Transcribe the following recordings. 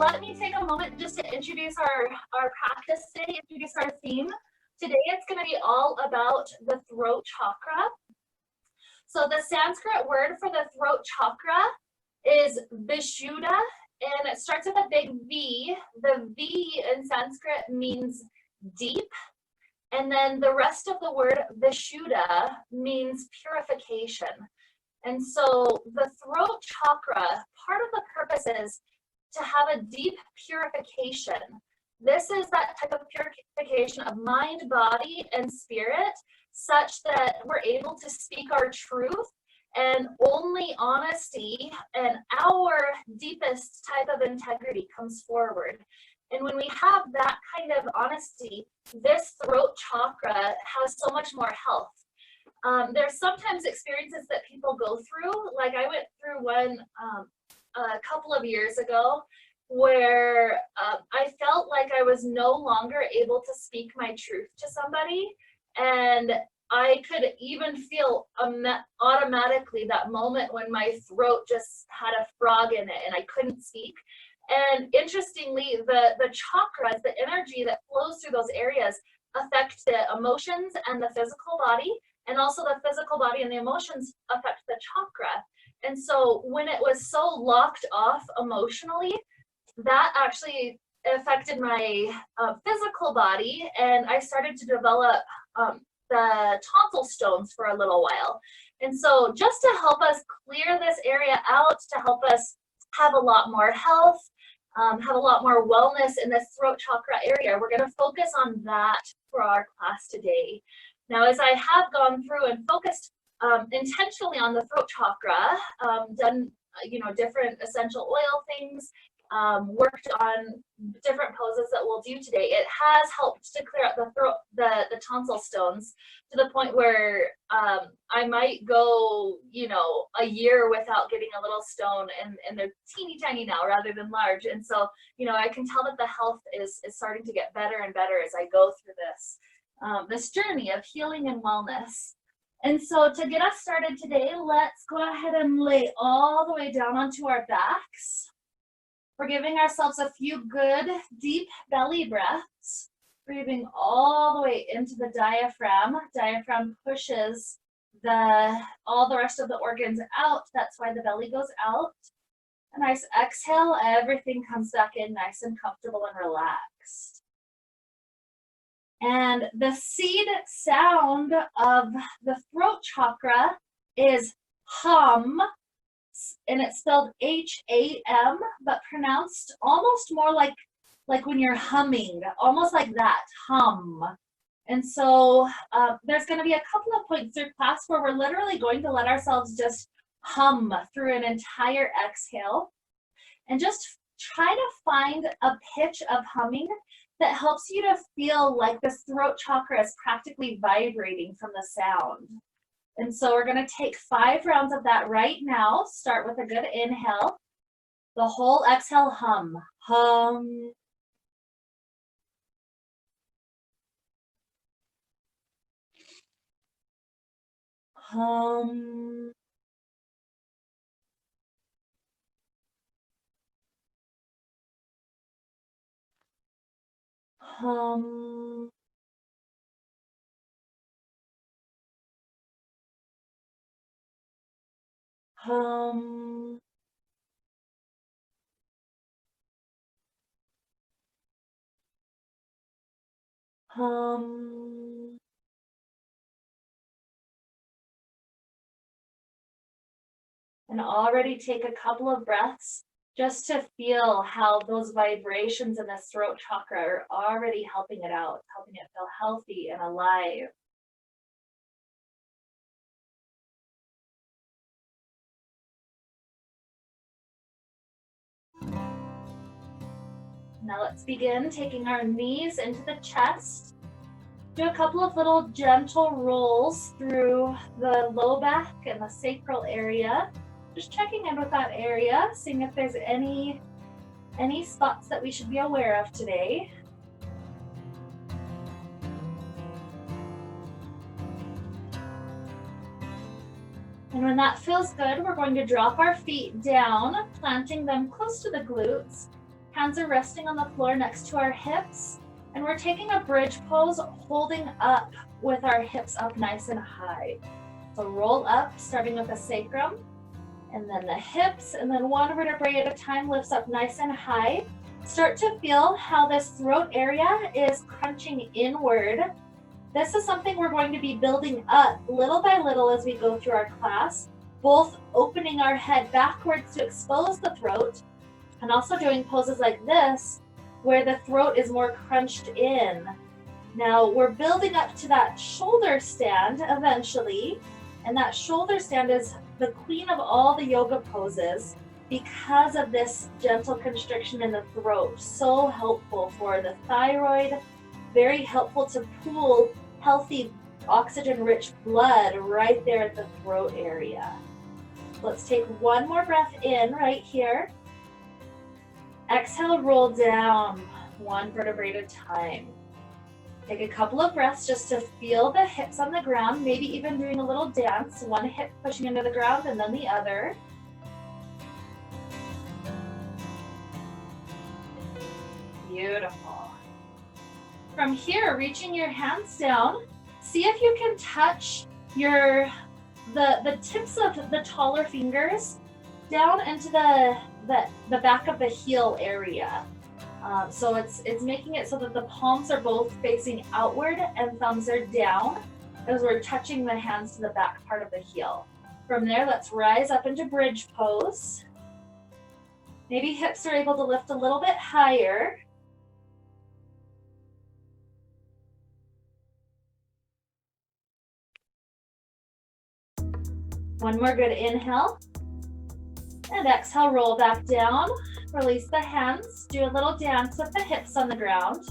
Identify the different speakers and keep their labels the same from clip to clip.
Speaker 1: let me take a moment just to introduce our practice today, introduce our theme. Today it's going to be all about the throat chakra. So the Sanskrit word for the throat chakra is Vishuddha, and it starts with a big V. The V in Sanskrit means deep, and then the rest of the word Vishuddha means purification. And so the throat chakra, part of the purpose is to have a deep purification. This is that type of purification of mind, body, and spirit, such that we're able to speak our truth and only honesty and our deepest type of integrity comes forward. And when we have that kind of honesty, this throat chakra has so much more health. There's sometimes experiences that people go through, like I went through one a couple of years ago, where I felt like I was no longer able to speak my truth to somebody, and I could even feel automatically that moment when my throat just had a frog in it and I couldn't speak. And interestingly, the chakras, the energy that flows through those areas affect the emotions and the physical body, and also the physical body and the emotions affect the chakra. And so when it was so locked off emotionally, that actually affected my physical body, and I started to develop the tonsil stones for a little while. And so just to help us clear this area out, to help us have a lot more health, have a lot more wellness in this throat chakra area, we're going to focus on that for our class today. Now, as I have gone through and focused intentionally on the throat chakra, done different essential oil things, worked on different poses that we'll do today, it has helped to clear out the throat, the tonsil stones, to the point where I might go, a year without getting a little stone, and they're teeny tiny now rather than large. And so, I can tell that the health is starting to get better and better as I go through this journey of healing and wellness. And so to get us started today, let's go ahead and lay all the way down onto our backs. We're giving ourselves a few good deep belly breaths, breathing all the way into the diaphragm. Diaphragm pushes all the rest of the organs out. That's why the belly goes out. A nice exhale, everything comes back in nice and comfortable and relaxed. And the seed sound of the throat chakra is hum, and it's spelled H-A-M, but pronounced almost more like when you're humming, almost like that, hum. And so there's going to be a couple of points through class where we're literally going to let ourselves just hum through an entire exhale, and just try to find a pitch of humming that helps you to feel like the throat chakra is practically vibrating from the sound. And so we're going to take 5 rounds of that right now. Start with a good inhale. The whole exhale, hum, hum. Hum. Hum. Hum. Hum. And already take a couple of breaths just to feel how those vibrations in the throat chakra are already helping it out, helping it feel healthy and alive. Now let's begin taking our knees into the chest. Do a couple of little gentle rolls through the low back and the sacral area. Just checking in with that area, seeing if there's any spots that we should be aware of today. And when that feels good, we're going to drop our feet down, planting them close to the glutes, Hands are resting on the floor next to our hips. And we're taking a bridge pose, holding up with our hips up nice and high. So roll up, starting with the sacrum, and then the hips, and then one vertebrae at a time lifts up nice and high. Start to feel how this throat area is crunching inward. This is something we're going to be building up little by little as we go through our class, both opening our head backwards to expose the throat, and also doing poses like this, where the throat is more crunched in. Now we're building up to that shoulder stand eventually, and that shoulder stand is the queen of all the yoga poses because of this gentle constriction in the throat. So helpful for the thyroid, very helpful to pool healthy oxygen-rich blood right there at the throat area. Let's take one more breath in right here. Exhale, roll down, one vertebrae at a time. Take a couple of breaths just to feel the hips on the ground, maybe even doing a little dance, one hip pushing into the ground and then the other. Beautiful. From here, reaching your hands down, see if you can touch the tips of the taller fingers down into the back of the heel area. So it's making it so that the palms are both facing outward and thumbs are down as we're touching the hands to the back part of the heel. From there, let's rise up into bridge pose. Maybe hips are able to lift a little bit higher. One more good inhale. And exhale, roll back down. Release the hands. Do a little dance with the hips on the ground.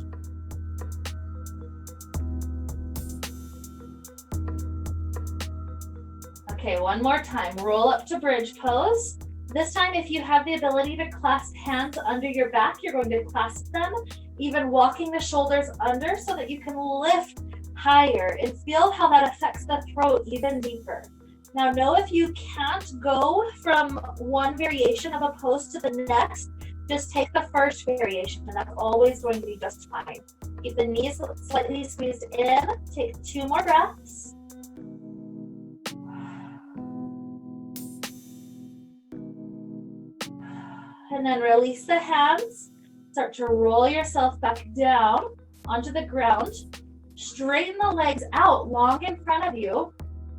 Speaker 1: Okay, one more time. Roll up to bridge pose. This time, if you have the ability to clasp hands under your back, you're going to clasp them, even walking the shoulders under so that you can lift higher and feel how that affects the throat even deeper. Now know if you can't go from one variation of a pose to the next, just take the first variation and that's always going to be just fine. Keep the knees slightly squeezed in, take 2 more breaths. And then release the hands, start to roll yourself back down onto the ground, straighten the legs out long in front of you.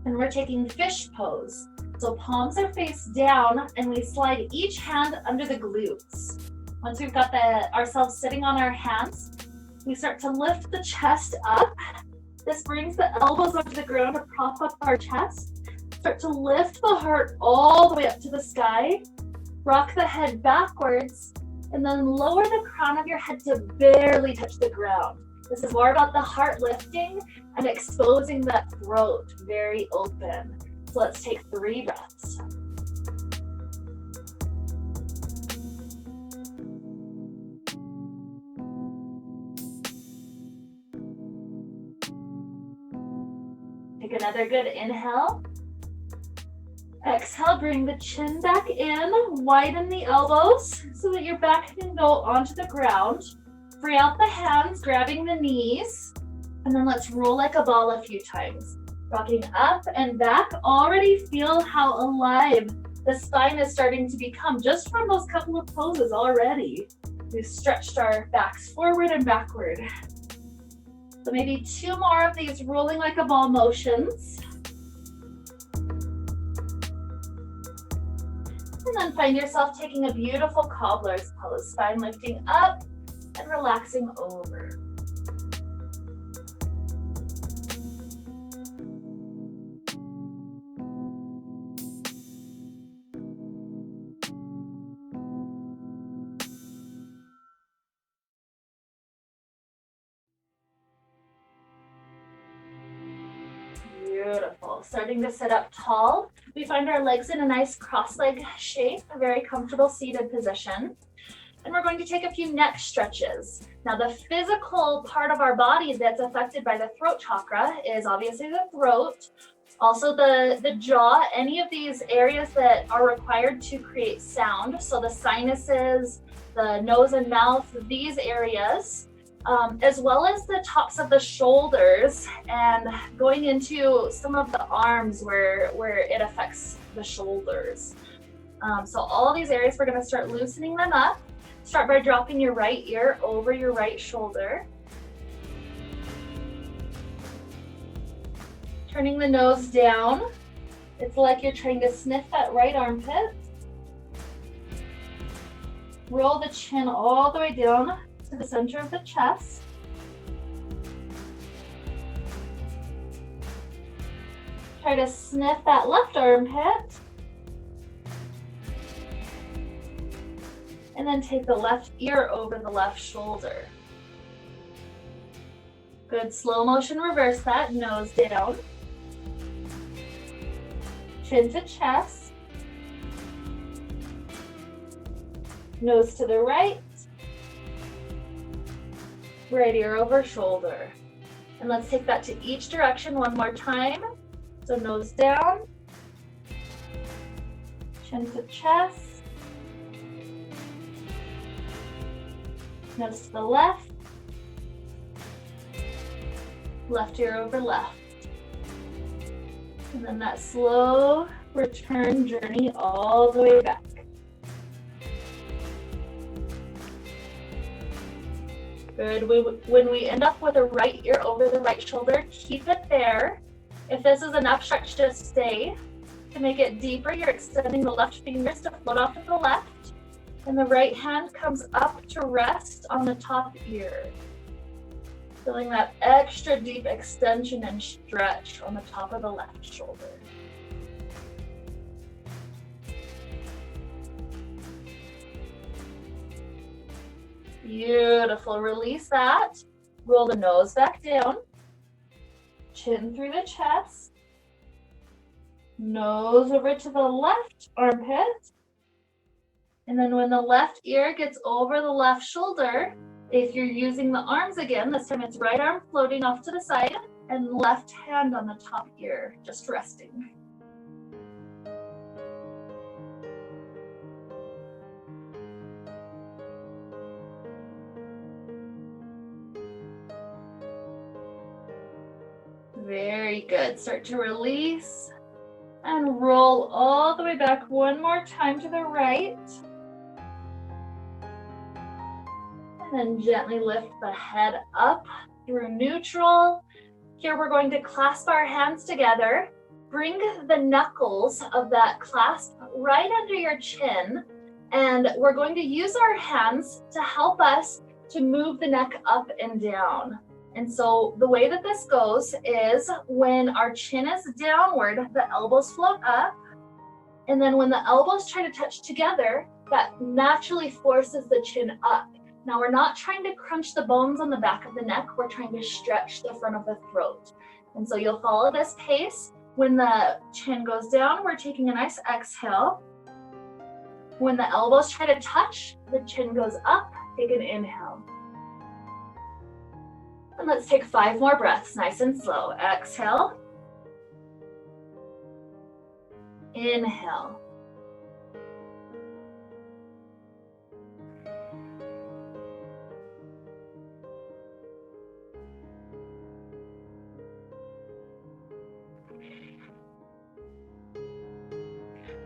Speaker 1: And we're taking fish pose. So palms are face down and we slide each hand under the glutes. Once we've got ourselves sitting on our hands, we start to lift the chest up. This brings the elbows onto the ground to prop up our chest. Start to lift the heart all the way up to the sky. Rock the head backwards and then lower the crown of your head to barely touch the ground. This is more about the heart lifting and exposing that throat very open. So let's take 3 breaths. Take another good inhale. Exhale, bring the chin back in, widen the elbows so that your back can go onto the ground. Free out the hands, grabbing the knees, and then let's roll like a ball a few times. Rocking up and back, already feel how alive the spine is starting to become just from those couple of poses already. We've stretched our backs forward and backward. So maybe 2 more of these rolling like a ball motions. And then find yourself taking a beautiful cobbler's pose, spine lifting up and relaxing over. Beautiful. Starting to sit up tall. We find our legs in a nice cross-leg shape, a very comfortable seated position. And we're going to take a few neck stretches. Now the physical part of our body that's affected by the throat chakra is obviously the throat, also the jaw, any of these areas that are required to create sound. So the sinuses, the nose and mouth, these areas, as well as the tops of the shoulders and going into some of the arms where it affects the shoulders. So all these areas, we're gonna start loosening them up. Start by dropping your right ear over your right shoulder. Turning the nose down. It's like you're trying to sniff that right armpit. Roll the chin all the way down to the center of the chest. Try to sniff that left armpit. And then take the left ear over the left shoulder. Good, slow motion, reverse that, nose down. Chin to chest. Nose to the right. Right ear over shoulder. And let's take that to each direction one more time. So nose down. Chin to chest. Nose to the left. Left ear over left. And then that slow return journey all the way back. Good. When we end up with a right ear over the right shoulder, keep it there. If this is enough stretch, just stay. To make it deeper, you're extending the left fingers to float off to the left. And the right hand comes up to rest on the top ear. Feeling that extra deep extension and stretch on the top of the left shoulder. Beautiful. Release that. Roll the nose back down. Chin through the chest. Nose over to the left armpit. And then when the left ear gets over the left shoulder, if you're using the arms again, this time it's right arm floating off to the side and left hand on the top ear, just resting. Very good. Start to release and roll all the way back one more time to the right. And then gently lift the head up through neutral. Here we're going to clasp our hands together. Bring the knuckles of that clasp right under your chin. And we're going to use our hands to help us to move the neck up and down. And so the way that this goes is when our chin is downward, the elbows float up. And then when the elbows try to touch together, that naturally forces the chin up. Now we're not trying to crunch the bones on the back of the neck, we're trying to stretch the front of the throat. And so you'll follow this pace. When the chin goes down, we're taking a nice exhale. When the elbows try to touch, the chin goes up, take an inhale. And let's take 5 more breaths, nice and slow. Exhale. Inhale.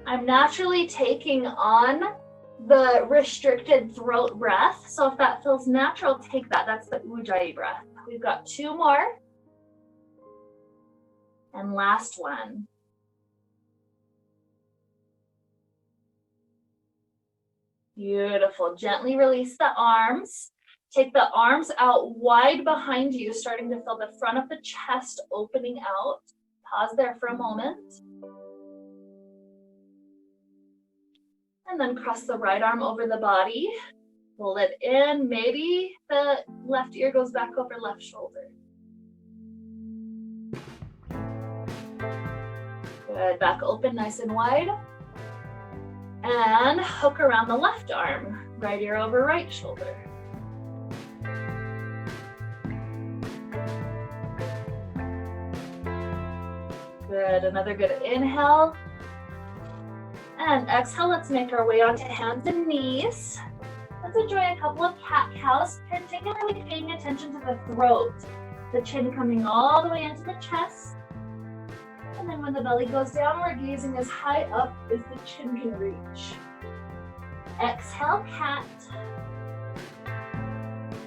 Speaker 1: I'm naturally taking on the restricted throat breath. So if that feels natural, take that. That's the Ujjayi breath. We've got 2 more. And last one. Beautiful. Gently release the arms. Take the arms out wide behind you, starting to feel the front of the chest opening out. Pause there for a moment. And then cross the right arm over the body. Pull it in. Maybe the left ear goes back over left shoulder. Good. Back open, nice and wide. And hook around the left arm. Right ear over right shoulder. Good. Another good inhale. And exhale, let's make our way onto hands and knees. Let's enjoy a couple of cat-cows, particularly paying attention to the throat. The chin coming all the way into the chest. And then when the belly goes down, we're gazing as high up as the chin can reach. Exhale, cat.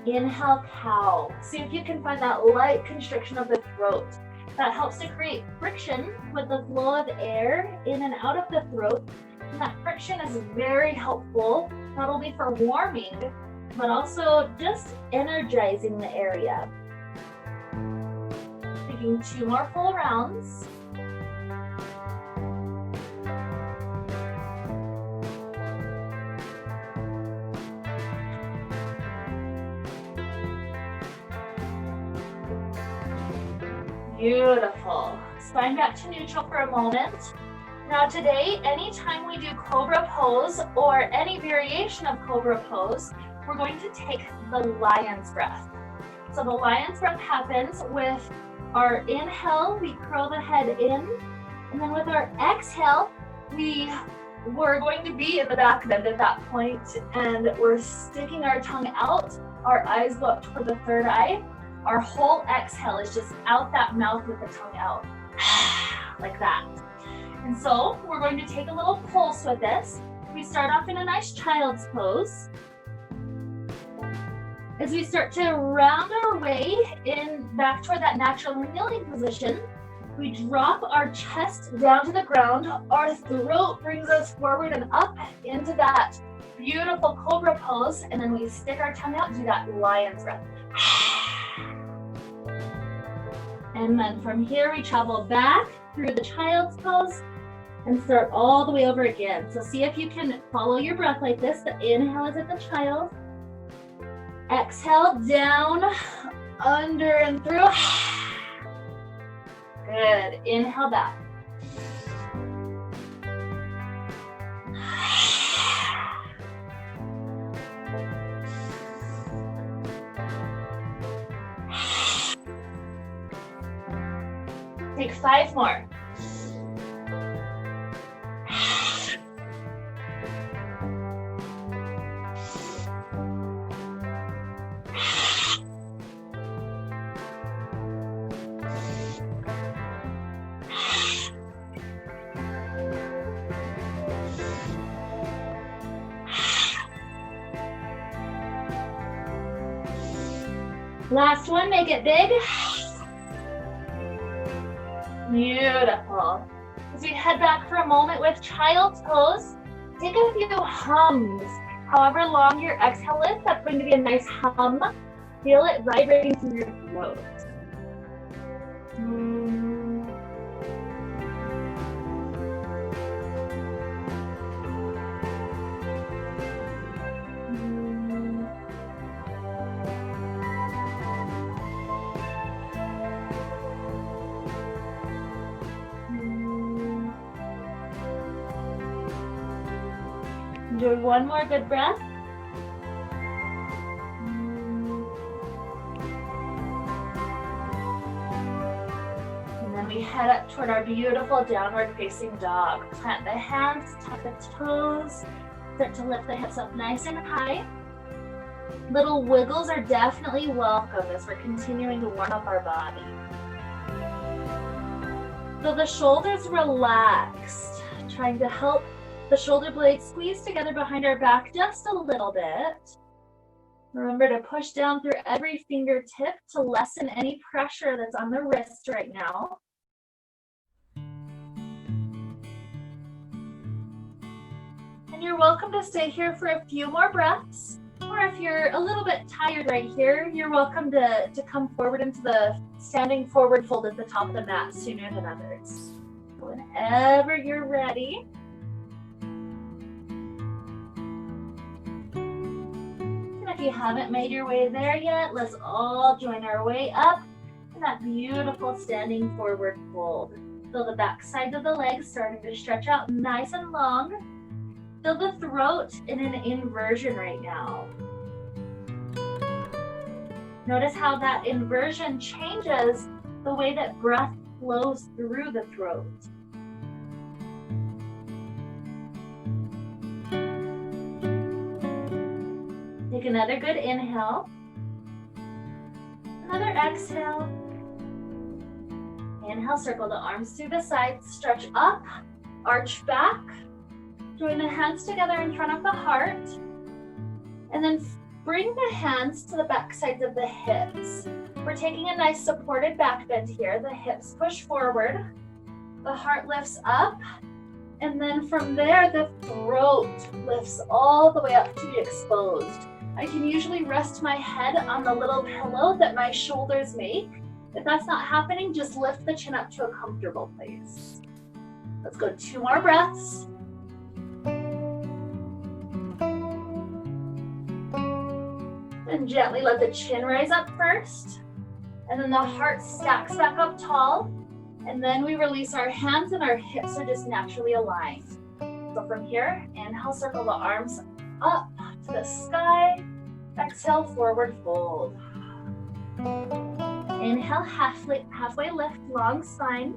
Speaker 1: Inhale, cow. See if you can find that light constriction of the throat. That helps to create friction with the flow of air in and out of the throat. And that friction is very helpful, not only for warming, but also just energizing the area. Taking 2 more full rounds. Beautiful. Spine back to neutral for a moment. Now today, anytime we do cobra pose or any variation of cobra pose, we're going to take the lion's breath. So the lion's breath happens with our inhale, we curl the head in, and then with our exhale, we're going to be in the back bend at that point, and we're sticking our tongue out, our eyes go up toward the third eye. Our whole exhale is just out that mouth with the tongue out, like that. And so we're going to take a little pulse with this. We start off in a nice child's pose. As we start to round our way in back toward that natural kneeling position, we drop our chest down to the ground. Our throat brings us forward and up into that beautiful cobra pose. And then we stick our tongue out and do that lion's breath. And then from here, we travel back through the child's pose and start all the way over again. So see if you can follow your breath like this. The inhale is at the child. Exhale, down, under and through. Good. Inhale back. Take 5 more. Last one, make it big. Beautiful. As we head back for a moment with child's pose, take a few hums. However long your exhale is, that's going to be a nice hum. Feel it vibrating through your throat. Do one more good breath. And then we head up toward our beautiful downward facing dog. Plant the hands, tuck the toes, start to lift the hips up nice and high. Little wiggles are definitely welcome as we're continuing to warm up our body. So the shoulders relaxed, trying to help the shoulder blades squeeze together behind our back just a little bit. Remember to push down through every fingertip to lessen any pressure that's on the wrist right now. And you're welcome to stay here for a few more breaths. Or if you're a little bit tired right here, you're welcome to come forward into the standing forward fold at the top of the mat sooner than others. Whenever you're ready. If you haven't made your way there yet, let's all join our way up in that beautiful standing forward fold. Feel the back sides of the legs starting to stretch out nice and long. Feel the throat in an inversion right now. Notice how that inversion changes the way that breath flows through the throat. another good inhale. Another exhale. Inhale, circle the arms through the sides, stretch up, arch back. Join the hands together in front of the heart. And then bring the hands to the back sides of the hips. We're taking a nice supported back bend here. The hips push forward. The heart lifts up. And then from there, the throat lifts all the way up to be exposed. I can usually rest my head on the little pillow that my shoulders make. If that's not happening, just lift the chin up to a comfortable place. Let's go 2 more breaths. And gently let the chin rise up first. And then the heart stacks back up tall. And then we release our hands and our hips are just naturally aligned. So from here, inhale, circle the arms up to the sky. Exhale, forward fold. Inhale, halfway lift, long spine.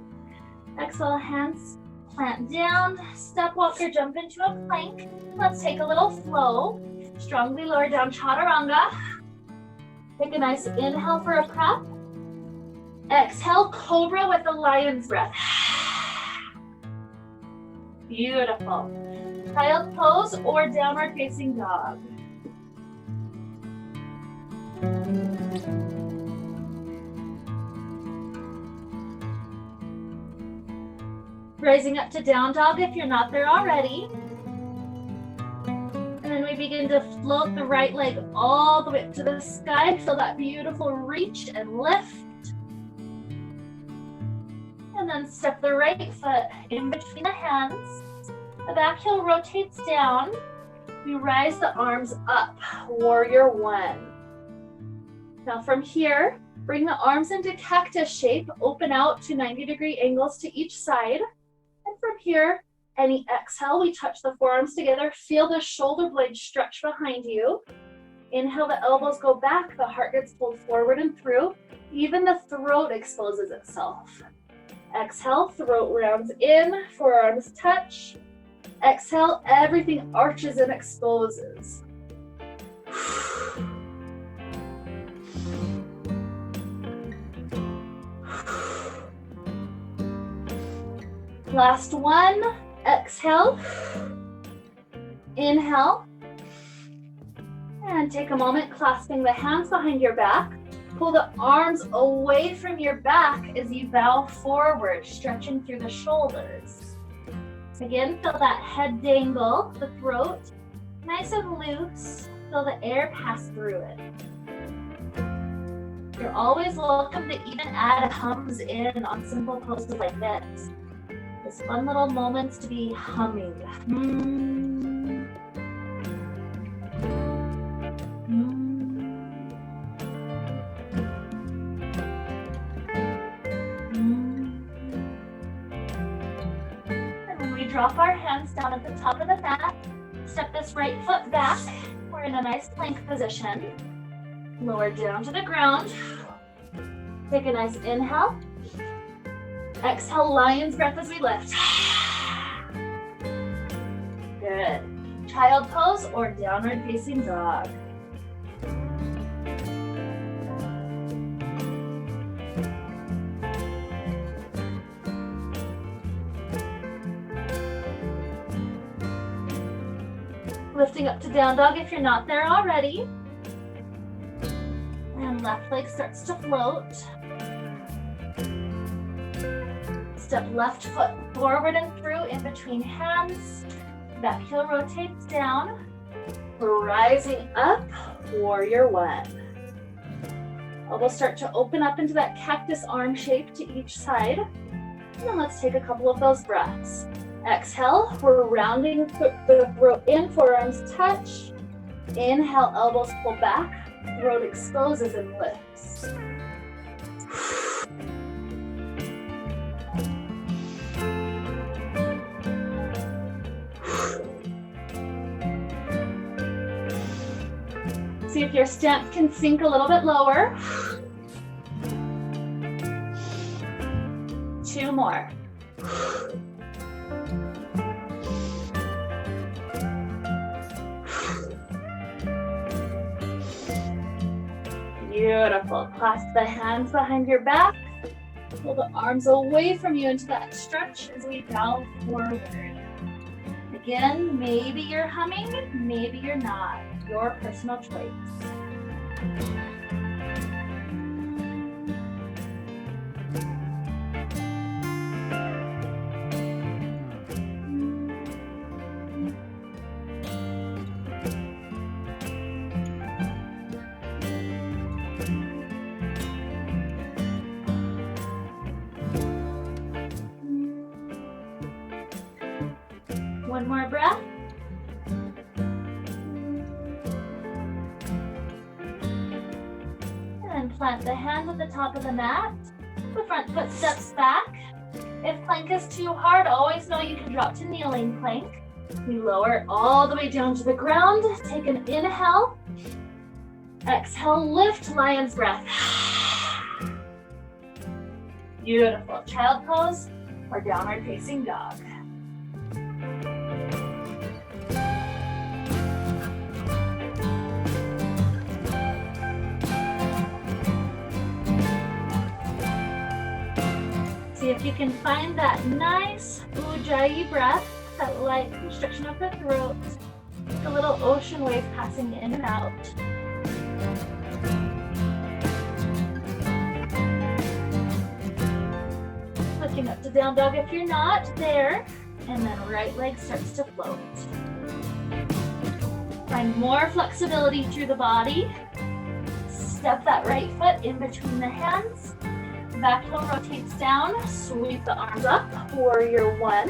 Speaker 1: Exhale, hands plant down. Step walker, jump into a plank. Let's take a little flow. Strongly lower down chaturanga. Take a nice inhale for a prep. Exhale, cobra with a lion's breath. Beautiful. Child pose or downward facing dog. Rising up to down dog if you're not there already. And then we begin to float the right leg all the way up to the sky. Feel that beautiful reach and lift. And then step the right foot in between the hands. The back heel rotates down. We rise the arms up, warrior 1. Now from here, bring the arms into cactus shape, open out to 90-degree angles to each side. And from here, any exhale, we touch the forearms together. Feel the shoulder blades stretch behind you. Inhale, the elbows go back, the heart gets pulled forward and through. Even the throat exposes itself. Exhale, throat rounds in, forearms touch. Exhale, everything arches and exposes. Last one, exhale, inhale, and take a moment clasping the hands behind your back. Pull the arms away from your back as you bow forward, stretching through the shoulders. Again, feel that head dangle, the throat, nice and loose. Feel the air pass through it. You're always welcome to even add hums in on simple poses like this. Just fun little moments to be humming. And when we drop our hands down at the top of the mat, step this right foot back. We're in a nice plank position. Lower down to the ground. Take a nice inhale. Exhale, lion's breath as we lift. Good. Child pose or downward facing dog. Lifting up to down dog if you're not there already. And left leg starts to float. Step left foot forward and through in between hands. Back heel rotates down. Rising up, warrior 1. Elbows start to open up into that cactus arm shape to each side. And then let's take a couple of those breaths. Exhale, we're rounding the throat in, forearms touch. Inhale, elbows pull back, throat exposes and lifts. See if your stance can sink a little bit lower. 2 more. Beautiful. Clasp the hands behind your back. Pull the arms away from you into that stretch as we bow forward. Again, maybe you're humming, maybe you're not. Your personal choice. One more breath. And plant the hands at the top of the mat. The front foot steps back. If plank is too hard, always know you can drop to kneeling plank. We lower all the way down to the ground. Take an inhale. Exhale, lift, lion's breath. Beautiful. Child pose or downward facing dog. See if you can find that nice ujjayi breath, that light constriction of the throat, a little ocean wave passing in and out. Lifting up to down dog if you're not there, and then right leg starts to float. Find more flexibility through the body. Step that right foot in between the hands. Back heel rotates down, sweep the arms up, warrior one.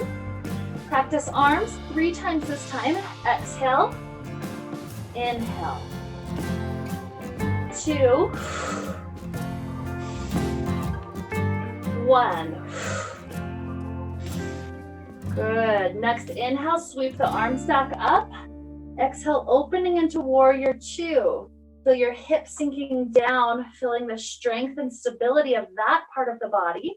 Speaker 1: Practice arms 3 times this time. Exhale, inhale. 2, 1. Good. Next inhale, sweep the arms back up. Exhale, opening into warrior two. Feel your hips sinking down, feeling the strength and stability of that part of the body.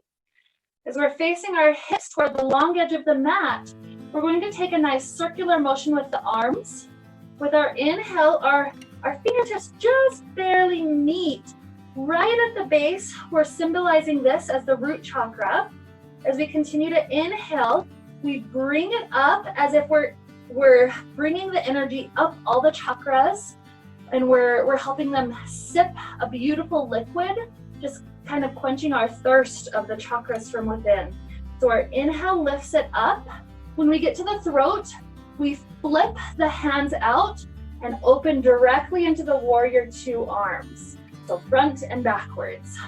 Speaker 1: As we're facing our hips toward the long edge of the mat, we're going to take a nice circular motion with the arms. With our inhale, our fingertips just barely meet right at the base. We're symbolizing this as the root chakra. As we continue to inhale, we bring it up as if we're bringing the energy up all the chakras, and we're helping them sip a beautiful liquid, just kind of quenching our thirst of the chakras from within. So our inhale lifts it up. When we get to the throat, we flip the hands out and open directly into the warrior two arms. So front and backwards,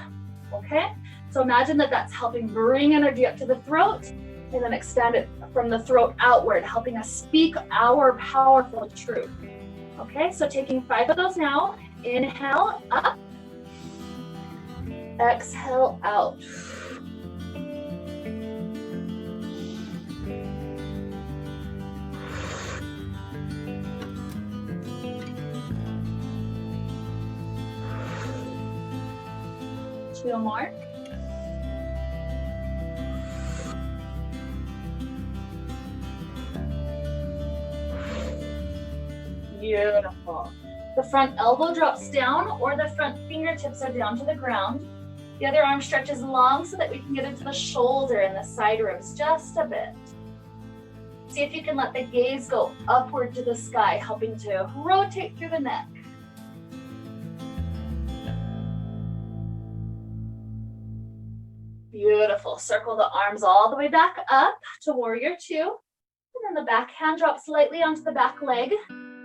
Speaker 1: okay? So imagine that that's helping bring energy up to the throat and then expand it from the throat outward, helping us speak our powerful truth. Okay, so taking 5 of those now. Inhale, up. Exhale, out. Two more. Beautiful. The front elbow drops down or the front fingertips are down to the ground. The other arm stretches long so that we can get into the shoulder and the side ribs just a bit. See if you can let the gaze go upward to the sky, helping to rotate through the neck. Beautiful. Circle the arms all the way back up to warrior two. And then the back hand drops slightly onto the back leg.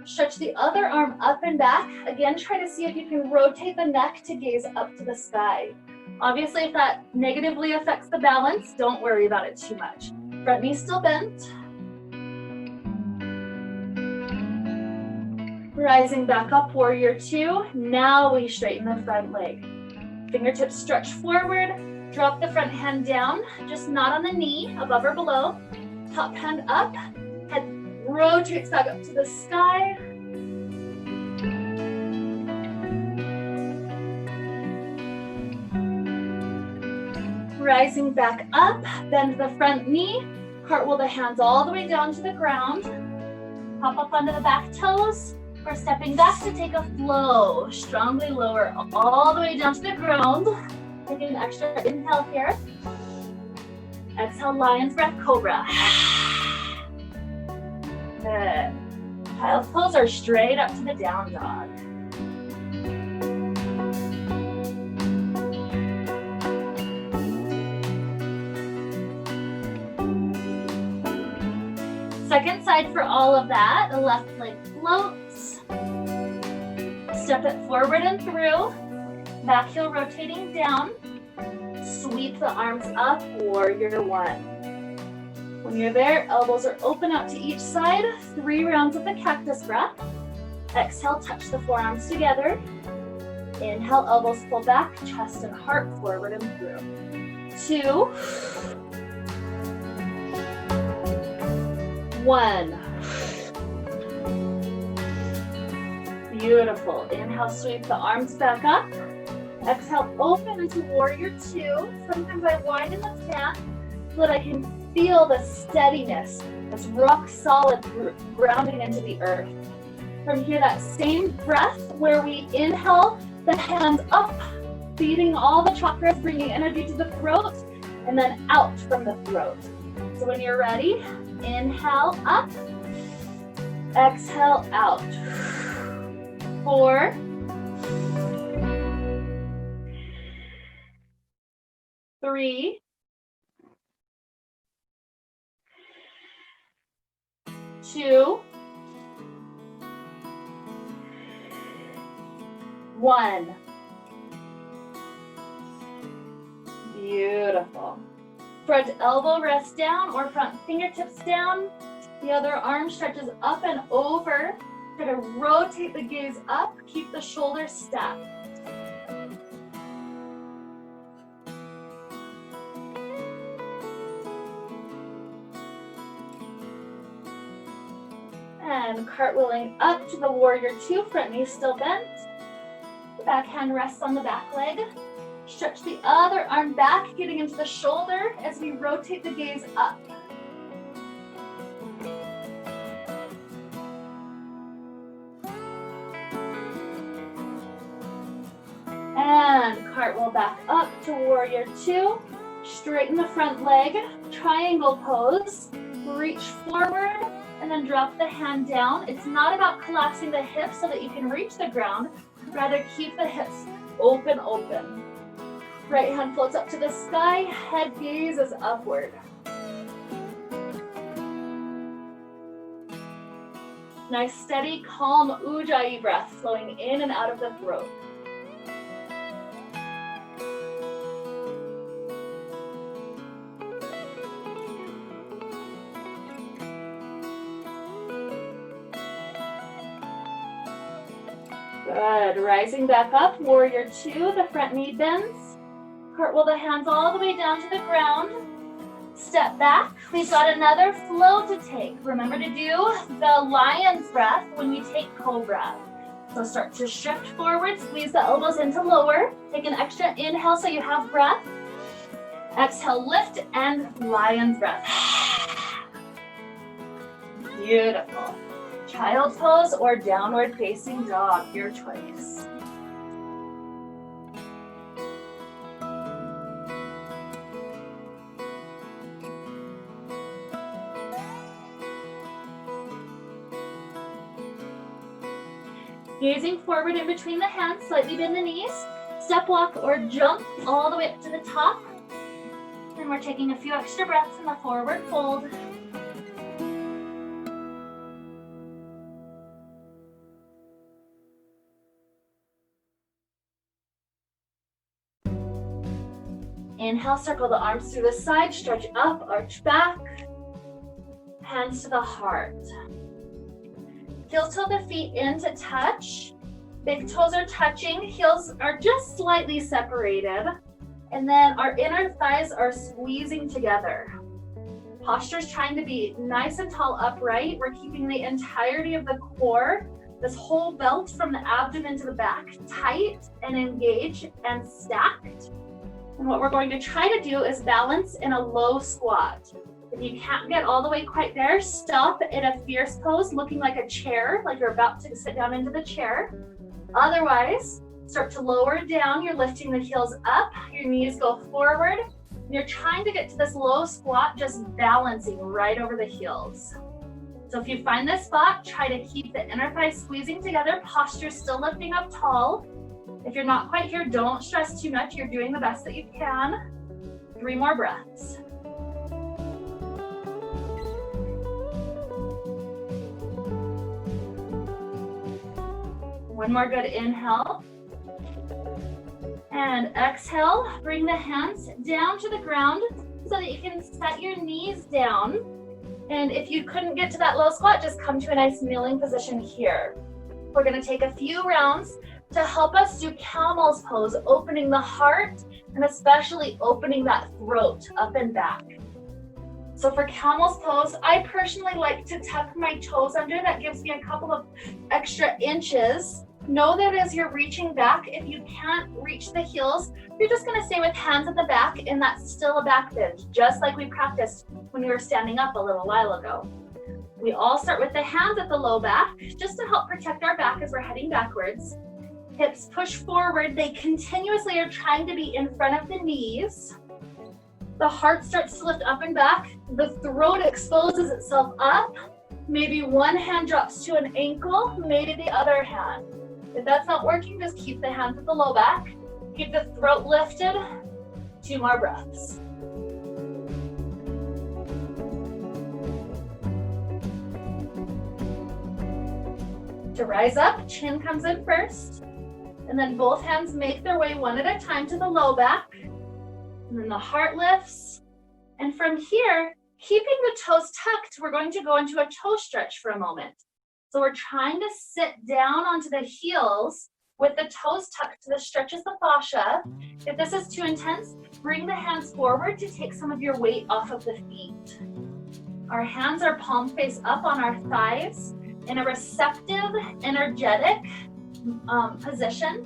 Speaker 1: Stretch the other arm up and back. Again, try to see if you can rotate the neck to gaze up to the sky. Obviously, if that negatively affects the balance, don't worry about it too much. Front knee still bent. Rising back up, warrior two. Now we straighten the front leg. Fingertips stretch forward. Drop the front hand down, just not on the knee, above or below. Top hand up. Head rotates back up to the sky. Rising back up, bend the front knee, cartwheel the hands all the way down to the ground. Hop up onto the back toes, We're stepping back to take a flow. Strongly lower all the way down to the ground. Taking an extra inhale here. Exhale, lion's breath, cobra. Good. Child's pose or straight up to the down dog. Second side for all of that. The left leg floats. Step it forward and through. Back heel rotating down. Sweep the arms up, warrior one. When you're there, elbows are open out to each side. 3 rounds of the cactus breath. Exhale, touch the forearms together. Inhale, elbows pull back, chest and heart forward and through. 2. 1. Beautiful. Inhale, sweep the arms back up. Exhale, open into warrior 2. Sometimes I widen the stand so that I can feel the steadiness, this rock solid grounding into the earth. From here, that same breath where we inhale the hands up, feeding all the chakras, bringing energy to the throat, and then out from the throat. So when you're ready, inhale up, exhale out. 4, 3, 2, 1. Beautiful. Front elbow rests down or front fingertips down. The other arm stretches up and over. Try to rotate the gaze up. Keep the shoulders stacked. And cartwheeling up to the warrior 2, front knee still bent. The back hand rests on the back leg. Stretch the other arm back, getting into the shoulder as we rotate the gaze up. And cartwheel back up to warrior 2. Straighten the front leg, triangle pose. Reach forward and then drop the hand down. It's not about collapsing the hips so that you can reach the ground. Rather, keep the hips open. Right hand floats up to the sky, head gazes upward. Nice, steady, calm Ujjayi breath flowing in and out of the throat. Good. Rising back up, warrior 2, the front knee bends. Cartwheel the hands all the way down to the ground. Step back. We've got another flow to take. Remember to do the lion's breath when we take cobra. So start to shift forward, squeeze the elbows into lower. Take an extra inhale so you have breath. Exhale, lift, and lion's breath. Beautiful. Child's pose or downward facing dog, your choice. Gazing forward in between the hands, slightly bend the knees. Step walk or jump all the way up to the top. And we're taking a few extra breaths in the forward fold. Inhale, circle the arms through the side, stretch up, arch back. Hands to the heart. Heel toe the feet in to touch. Big toes are touching, heels are just slightly separated. And then our inner thighs are squeezing together. Posture's trying to be nice and tall, upright. We're keeping the entirety of the core, this whole belt from the abdomen to the back, tight and engaged and stacked. And what we're going to try to do is balance in a low squat. If you can't get all the way quite there, stop in a fierce pose, looking like a chair, like you're about to sit down into the chair. Otherwise, start to lower down. You're lifting the heels up, your knees go forward. You're trying to get to this low squat, just balancing right over the heels. So if you find this spot, try to keep the inner thighs squeezing together, posture still lifting up tall. If you're not quite here, don't stress too much. You're doing the best that you can. 3 more breaths. One more good inhale. And exhale, bring the hands down to the ground so that you can set your knees down. And if you couldn't get to that low squat, just come to a nice kneeling position here. We're gonna take a few rounds to help us do camel's pose, opening the heart and especially opening that throat up and back. So for camel's pose, I personally like to tuck my toes under. That gives me a couple of extra inches. Know that as you're reaching back, if you can't reach the heels, you're just gonna stay with hands at the back in that still a back bend, just like we practiced when we were standing up a little while ago. We all start with the hands at the low back, just to help protect our back as we're heading backwards. Hips push forward. They continuously are trying to be in front of the knees. The heart starts to lift up and back. The throat exposes itself up. Maybe one hand drops to an ankle, maybe the other hand. If that's not working, just keep the hands at the low back. Keep the throat lifted. 2 more breaths. To rise up, chin comes in first. And then both hands make their way one at a time to the low back. And then the heart lifts. And from here, keeping the toes tucked, we're going to go into a toe stretch for a moment. So we're trying to sit down onto the heels with the toes tucked. This stretches the fascia. If this is too intense, bring the hands forward to take some of your weight off of the feet. Our hands are palm face up on our thighs in a receptive, energetic position.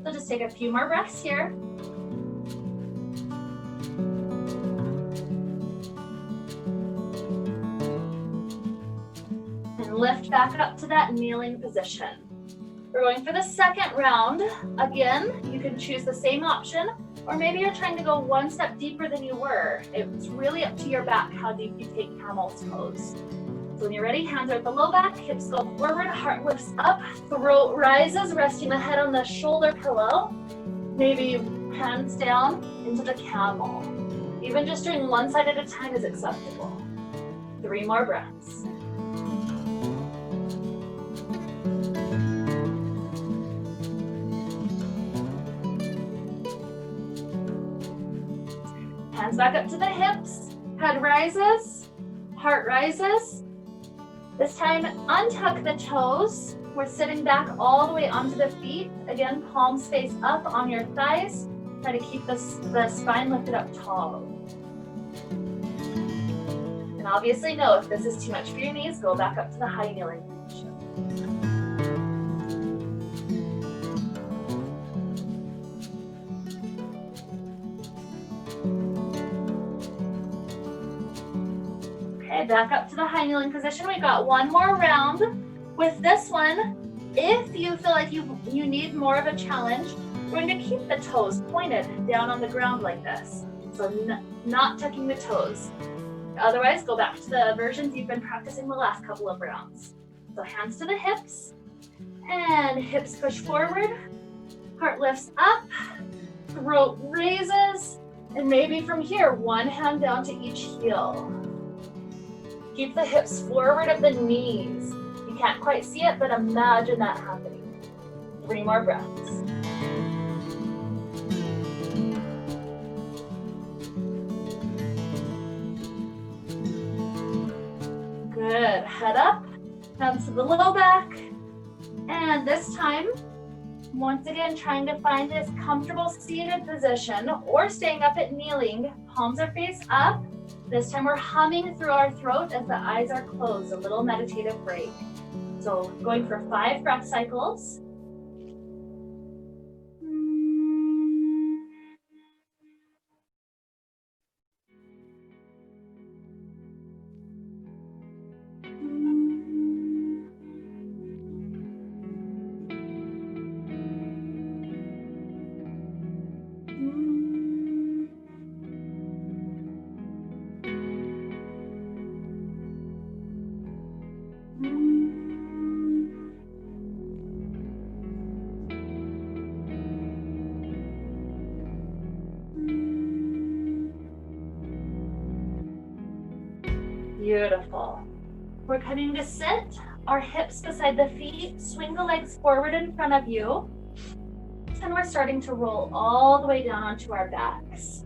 Speaker 1: So just take a few more breaths here. And lift back up to that kneeling position. We're going for the second round. Again, you can choose the same option, or maybe you're trying to go one step deeper than you were. It's really up to your back how deep you take camel's pose. So when you're ready, hands are at the low back, hips go forward, heart lifts up, throat rises, resting the head on the shoulder pillow. Maybe hands down into the camel. Even just doing one side at a time is acceptable. 3 more breaths. Hands back up to the hips, head rises, heart rises. This time, untuck the toes. We're sitting back all the way onto the feet. Again, palms face up on your thighs. Try to keep the spine lifted up tall. And obviously know if this is too much for your knees, go back up to the high kneeling position. Okay, back up to the high kneeling position. We got one more round. With this one, if you feel like you need more of a challenge, we're going to keep the toes pointed down on the ground like this. So not tucking the toes. Otherwise, go back to the versions you've been practicing the last couple of rounds. So hands to the hips, and hips push forward, heart lifts up, throat raises, and maybe from here, one hand down to each heel. Keep the hips forward of the knees. You can't quite see it, but imagine that happening. 3 more breaths. Good, head up, hands to the low back. And this time, once again, trying to find this comfortable seated position or staying up at kneeling. Palms are face up. This time we're humming through our throat as the eyes are closed, a little meditative break. So going for 5 breath cycles. Beautiful. We're coming to sit, our hips beside the feet, swing the legs forward in front of you, and we're starting to roll all the way down onto our backs.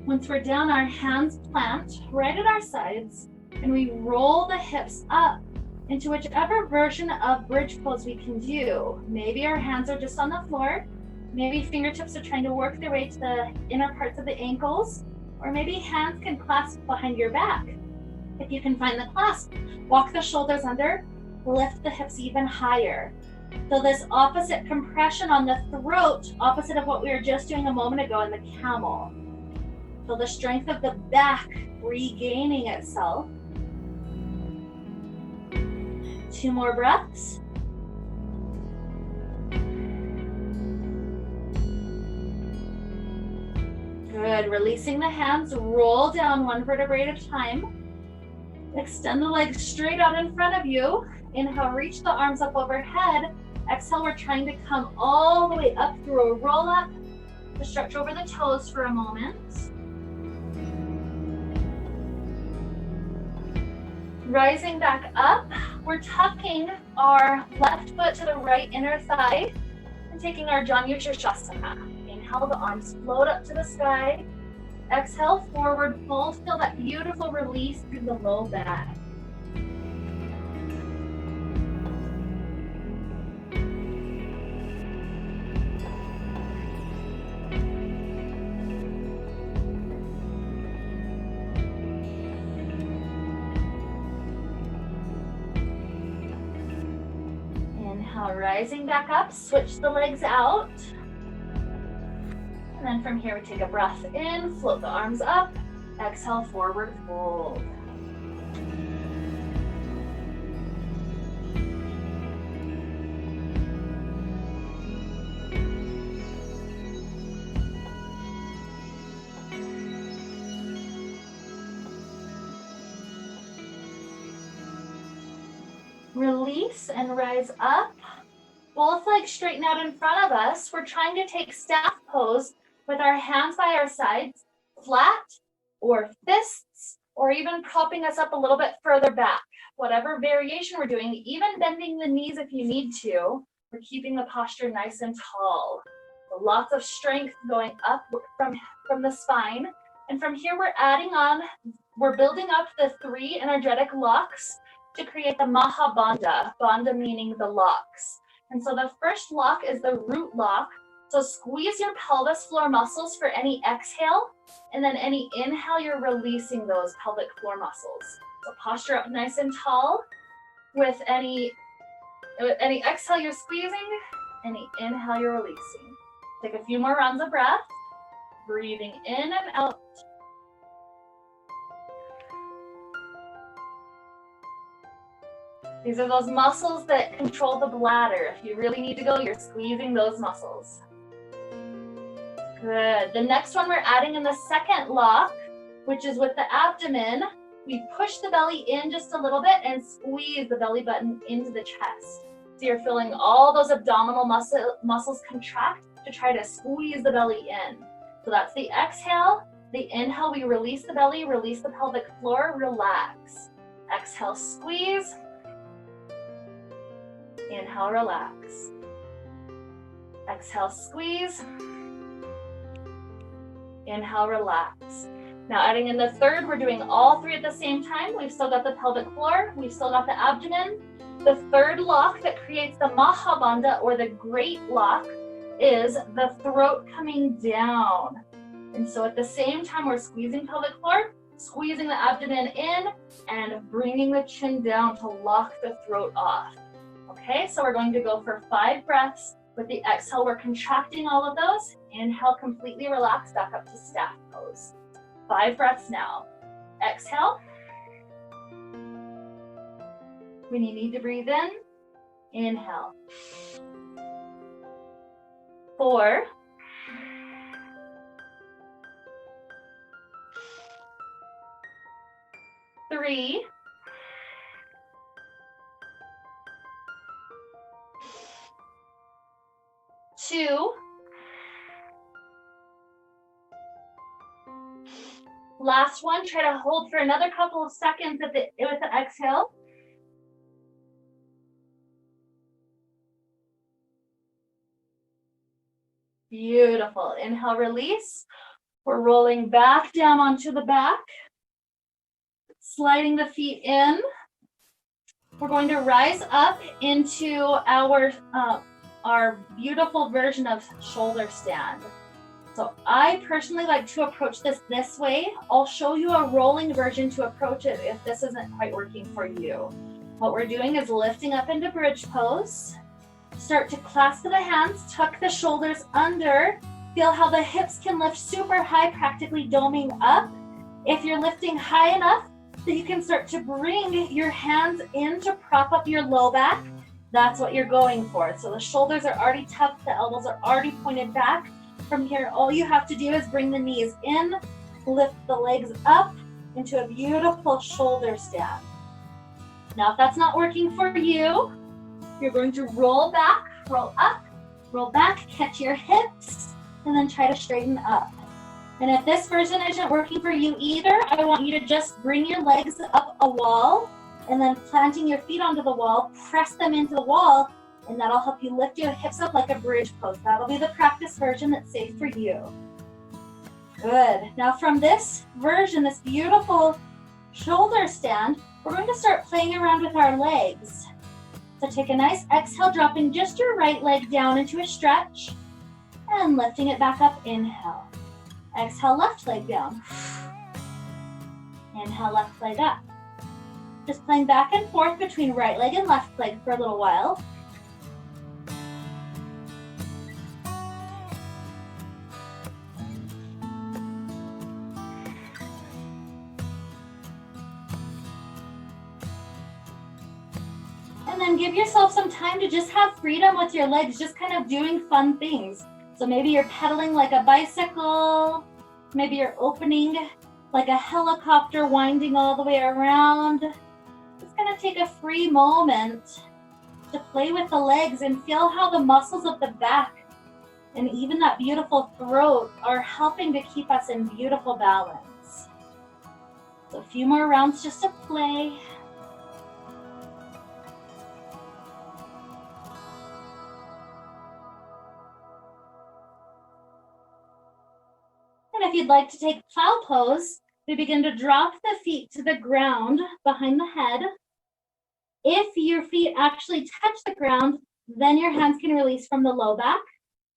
Speaker 1: Once we're down, our hands plant right at our sides, and we roll the hips up into whichever version of bridge pose we can do. Maybe our hands are just on the floor, maybe fingertips are trying to work their way to the inner parts of the ankles, or maybe hands can clasp behind your back. If you can find the clasp, walk the shoulders under, lift the hips even higher. So this opposite compression on the throat, opposite of what we were just doing a moment ago in the camel. So the strength of the back regaining itself. 2 more breaths. Good, releasing the hands, roll down 1 vertebrae at a time. Extend the legs straight out in front of you. Inhale, reach the arms up overhead. Exhale, we're trying to come all the way up through a roll up. To stretch over the toes for a moment. Rising back up, we're tucking our left foot to the right inner thigh and taking our Janushirshasana. Inhale, the arms float up to the sky. Exhale, forward fold. Feel that beautiful release through the low back. Inhale, rising back up, switch the legs out. And then from here, we take a breath in, float the arms up, exhale, forward fold. Release and rise up. Both legs straighten out in front of us. We're trying to take staff pose with our hands by our sides, flat or fists, or even propping us up a little bit further back. Whatever variation we're doing, even bending the knees if you need to, we're keeping the posture nice and tall. So lots of strength going up from the spine. And from here, we're building up the 3 energetic locks to create the Mahabandha, Bandha meaning the locks. And so the first lock is the root lock. So squeeze your pelvis floor muscles for any exhale, and then any inhale, you're releasing those pelvic floor muscles. So posture up nice and tall. With any exhale, you're squeezing, any inhale, you're releasing. Take a few more rounds of breath, breathing in and out. These are those muscles that control the bladder. If you really need to go, you're squeezing those muscles. Good. The next one we're adding in the second lock, which is with the abdomen. We push the belly in just a little bit and squeeze the belly button into the chest. So you're feeling all those abdominal muscles contract to try to squeeze the belly in. So that's the exhale. The inhale, we release the belly, release the pelvic floor, relax. Exhale, squeeze. Inhale, relax. Exhale, squeeze. Inhale, relax. Now adding in the third, we're doing all 3 at the same time. We've still got the pelvic floor. We've still got the abdomen. The third lock that creates the Mahabandha, or the great lock, is the throat coming down. And so at the same time, we're squeezing pelvic floor, squeezing the abdomen in, and bringing the chin down to lock the throat off. Okay, so we're going to go for 5 breaths. With the exhale, we're contracting all of those. Inhale, completely relax, back up to staff pose. 5 breaths now. Exhale. When you need to breathe in, inhale. 4. 3. 2. Last one, try to hold for another couple of seconds with the exhale. Beautiful. Inhale, release. We're rolling back down onto the back, sliding the feet in. We're going to rise up into our beautiful version of shoulder stand. So I personally like to approach this way. I'll show you a rolling version to approach it if this isn't quite working for you. What we're doing is lifting up into bridge pose. Start to clasp the hands, tuck the shoulders under. Feel how the hips can lift super high, practically doming up. If you're lifting high enough that you can start to bring your hands in to prop up your low back, that's what you're going for. So the shoulders are already tucked, the elbows are already pointed back. From here, all you have to do is bring the knees in, lift the legs up into a beautiful shoulder stand. Now, if that's not working for you, you're going to roll back, roll up, roll back, catch your hips, and then try to straighten up. And if this version isn't working for you either, I want you to just bring your legs up a wall and then planting your feet onto the wall, press them into the wall, and that'll help you lift your hips up like a bridge pose. That'll be the practice version that's safe for you. Good. Now from this version, this beautiful shoulder stand, we're going to start playing around with our legs. So take a nice exhale, dropping just your right leg down into a stretch and lifting it back up. Inhale. Exhale, left leg down. Inhale, left leg up. Just playing back and forth between right leg and left leg for a little while. And then give yourself some time to just have freedom with your legs, just kind of doing fun things. So maybe you're pedaling like a bicycle, maybe you're opening like a helicopter, winding all the way around. Just gonna take a free moment to play with the legs and feel how the muscles of the back and even that beautiful throat are helping to keep us in beautiful balance. So a few more rounds just to play. And if you'd like to take plow pose, we begin to drop the feet to the ground behind the head. If your feet actually touch the ground, then your hands can release from the low back,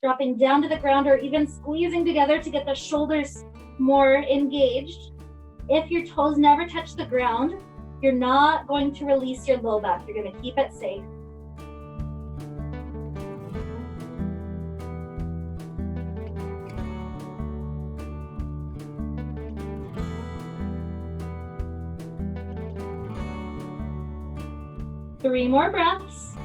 Speaker 1: dropping down to the ground or even squeezing together to get the shoulders more engaged. If your toes never touch the ground, you're not going to release your low back. You're going to keep it safe. Three more breaths.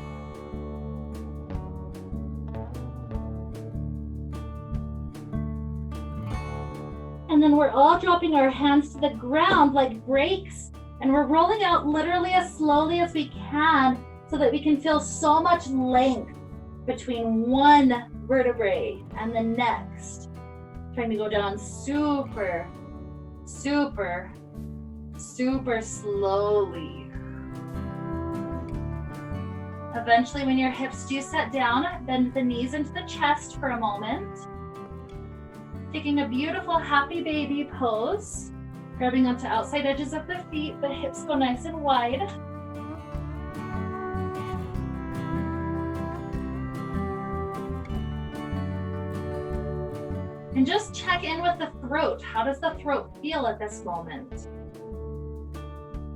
Speaker 1: And then we're all dropping our hands to the ground like brakes, and we're rolling out literally as slowly as we can so that we can feel so much length between one vertebrae and the next. Trying to go down super, super, super slowly. Eventually, when your hips do set down, bend the knees into the chest for a moment. Taking a beautiful happy baby pose, grabbing onto outside edges of the feet, the hips go nice and wide. And just check in with the throat. How does the throat feel at this moment?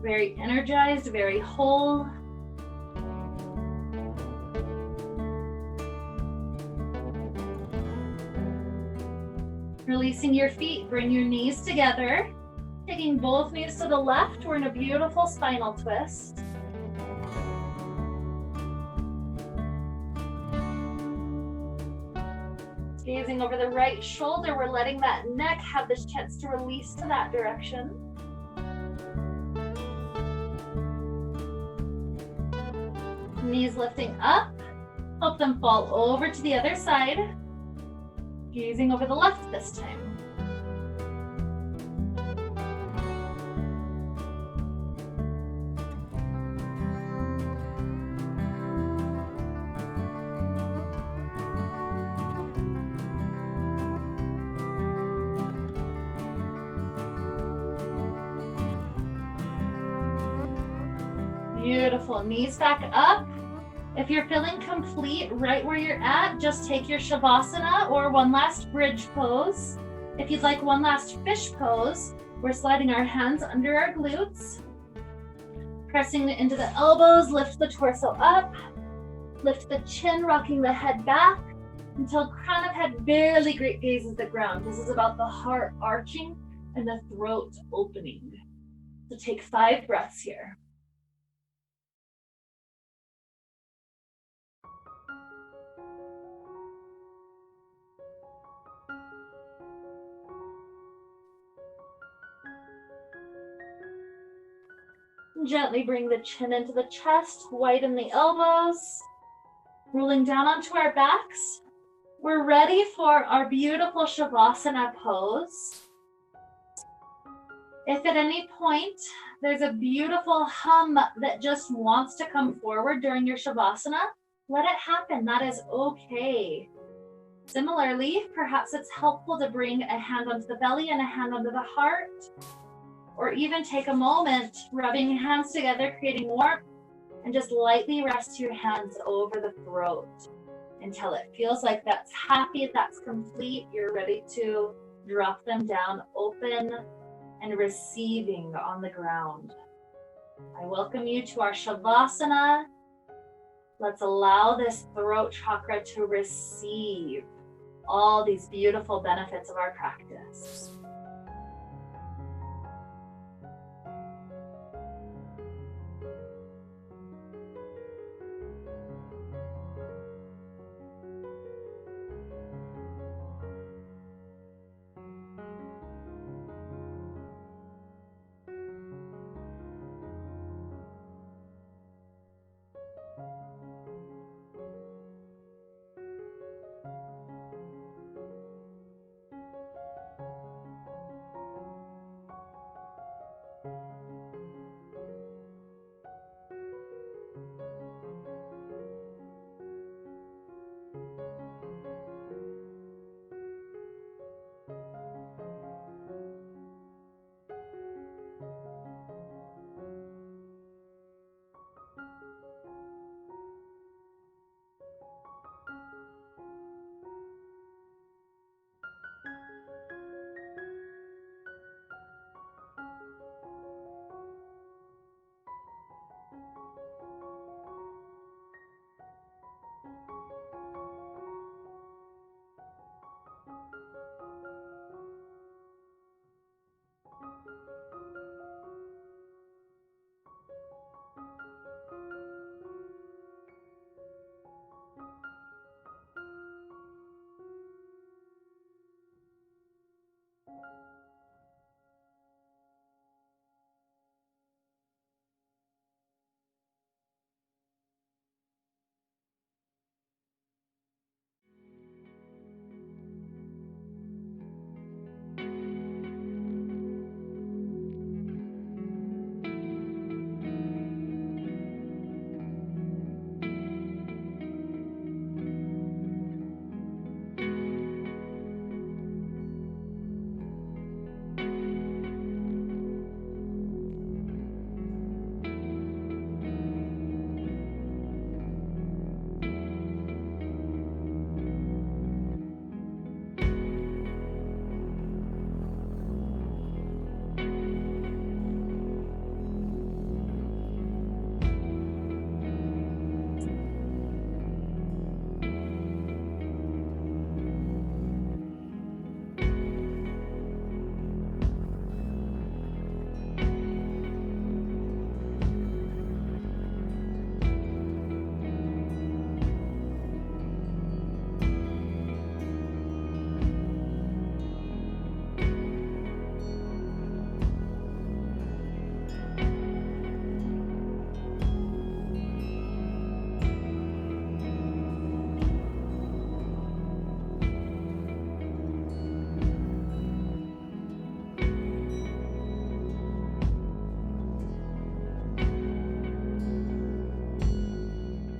Speaker 1: Very energized, very whole. Releasing your feet, bring your knees together. Taking both knees to the left, we're in a beautiful spinal twist. Gazing over the right shoulder, we're letting that neck have this chance to release to that direction. Knees lifting up, Help them fall over to the other side, gazing over the left this time. Beautiful. Knees back up. If you're feeling complete right where you're at, just take your Shavasana or one last bridge pose. If you'd like one last fish pose, we're sliding our hands under our glutes, pressing into the elbows, lift the torso up, lift the chin, rocking the head back until crown of head barely gazes the ground. This is about the heart arching and the throat opening. So take 5 breaths here. Gently bring the chin into the chest, widen the elbows, rolling down onto our backs. We're ready for our beautiful Shavasana pose. If at any point there's a beautiful hum that just wants to come forward during your Shavasana, let it happen. That is okay. Similarly, perhaps it's helpful to bring a hand onto the belly and a hand onto the heart, or even take a moment rubbing hands together, creating warmth, and just lightly rest your hands over the throat until it feels like that's happy, that's complete. You're ready to drop them down open and receiving on the ground. I welcome you to our Shavasana. Let's allow this throat chakra to receive all these beautiful benefits of our practice.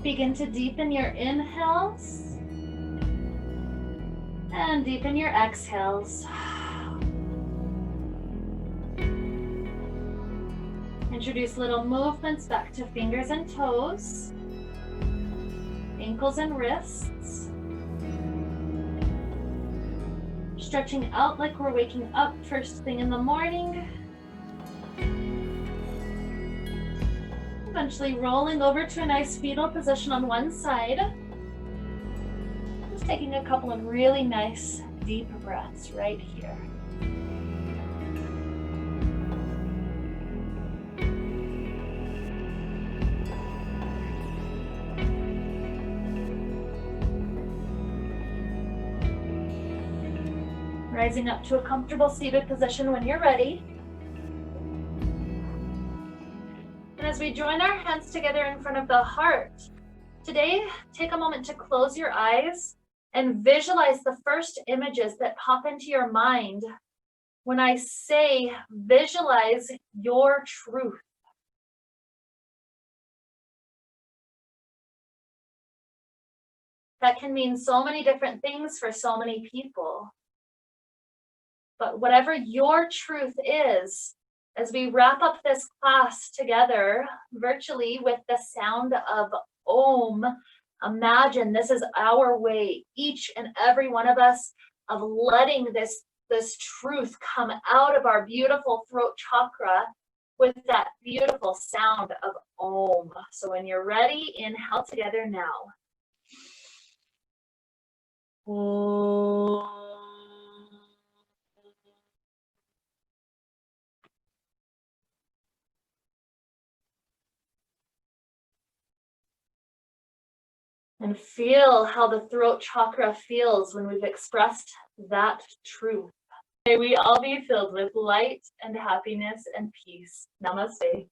Speaker 1: Begin to deepen your inhales and deepen your exhales. Introduce little movements back to fingers and toes, ankles and wrists. Stretching out like we're waking up first thing in the morning. Eventually rolling over to a nice fetal position on one side. Just taking a couple of really nice deep breaths right here. Rising up to a comfortable seated position when you're ready. And as we join our hands together in front of the heart, today take a moment to close your eyes and visualize the first images that pop into your mind when I say visualize your truth. That can mean so many different things for so many people. But whatever your truth is, as we wrap up this class together virtually with the sound of Om, imagine this is our way, each and every one of us, of letting this truth come out of our beautiful throat chakra with that beautiful sound of Om. So when you're ready, inhale together now. Om. And feel how the throat chakra feels when we've expressed that truth. May we all be filled with light and happiness and peace. Namaste.